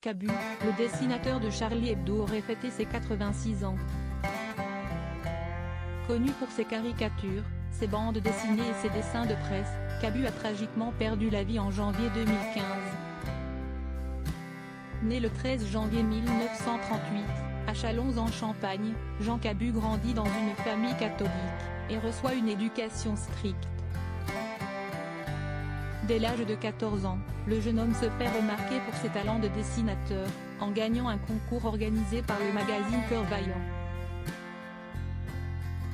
Cabu, le dessinateur de Charlie Hebdo, aurait fêté ses 86 ans. Connu pour ses caricatures, ses bandes dessinées et ses dessins de presse, Cabu a tragiquement perdu la vie en janvier 2015. Né le 13 janvier 1938, à Châlons en Champagne, Jean Cabu grandit dans une famille catholique, et reçoit une éducation stricte. Dès l'âge de 14 ans, le jeune homme se fait remarquer pour ses talents de dessinateur, en gagnant un concours organisé par le magazine Cœur Vaillant.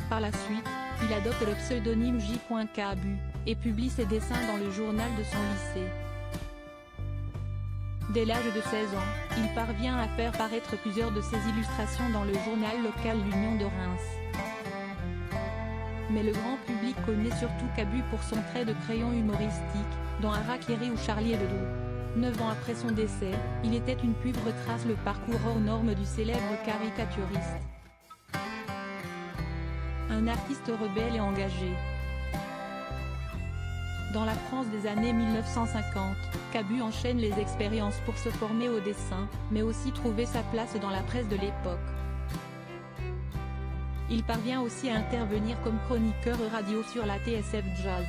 Par la suite, il adopte le pseudonyme J. Cabu, et publie ses dessins dans le journal de son lycée. Dès l'âge de 16 ans, il parvient à faire paraître plusieurs de ses illustrations dans le journal local L'Union de Reims. Mais le grand public connaît surtout Cabu pour son trait de crayon humoristique, dans Harakiri ou Charlie Hebdo. 9 ans après son décès, il était une pub retrace le parcours hors norme du célèbre caricaturiste. Un artiste rebelle et engagé. Dans la France des années 1950, Cabu enchaîne les expériences pour se former au dessin, mais aussi trouver sa place dans la presse de l'époque. Il parvient aussi à intervenir comme chroniqueur radio sur la TSF Jazz.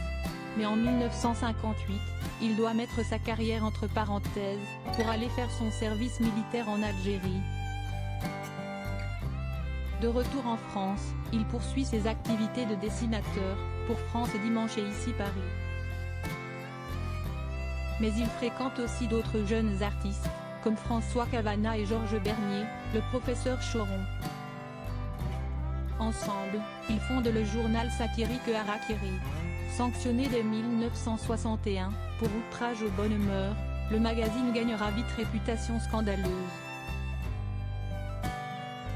Mais en 1958, il doit mettre sa carrière entre parenthèses, pour aller faire son service militaire en Algérie. De retour en France, il poursuit ses activités de dessinateur, pour France Dimanche et Ici Paris. Mais il fréquente aussi d'autres jeunes artistes, comme François Cavana et Georges Bernier, le professeur Choron. Ensemble, ils fondent le journal satirique Harakiri. Sanctionné dès 1961, pour outrage aux bonnes mœurs, le magazine gagnera vite réputation scandaleuse.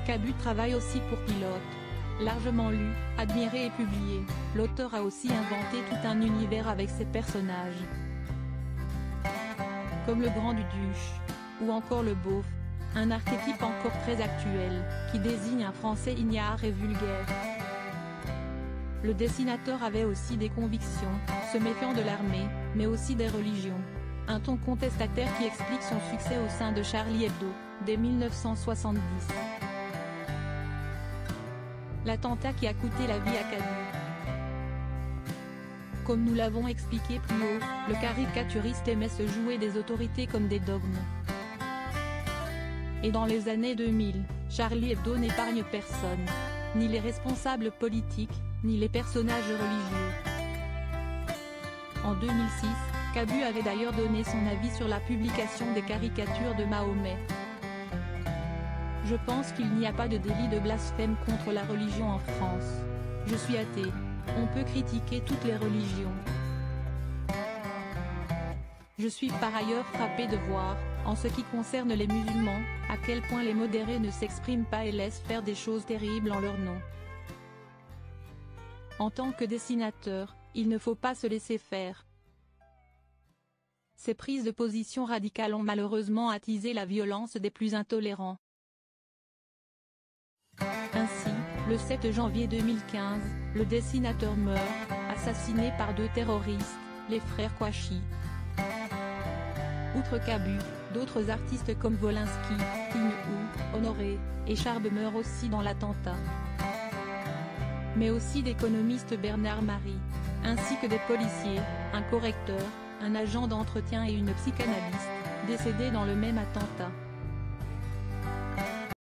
Cabu travaille aussi pour Pilote. Largement lu, admiré et publié, l'auteur a aussi inventé tout un univers avec ses personnages. Comme le Grand-Duduche, ou encore le Beauf, un archétype encore très actuel, qui désigne un Français ignare et vulgaire. Le dessinateur avait aussi des convictions, se méfiant de l'armée, mais aussi des religions. Un ton contestataire qui explique son succès au sein de Charlie Hebdo, dès 1970. L'attentat qui a coûté la vie à Cabu. Comme nous l'avons expliqué plus haut, le caricaturiste aimait se jouer des autorités comme des dogmes. Et dans les années 2000, Charlie Hebdo n'épargne personne. Ni les responsables politiques, ni les personnages religieux. En 2006, Cabu avait d'ailleurs donné son avis sur la publication des caricatures de Mahomet. Je pense qu'il n'y a pas de délit de blasphème contre la religion en France. Je suis athée. On peut critiquer toutes les religions. Je suis par ailleurs frappé de voir, en ce qui concerne les musulmans, à quel point les modérés ne s'expriment pas et laissent faire des choses terribles en leur nom. En tant que dessinateur, il ne faut pas se laisser faire. Ces prises de position radicales ont malheureusement attisé la violence des plus intolérants. Ainsi, le 7 janvier 2015, le dessinateur meurt, assassiné par 2 terroristes, les frères Kouachi. Outre Cabu, d'autres artistes comme Volinsky, King-Ou, Honoré, et Charb meurent aussi dans l'attentat. Mais aussi d'économistes Bernard Marie, ainsi que des policiers, un correcteur, un agent d'entretien et une psychanalyste, décédés dans le même attentat.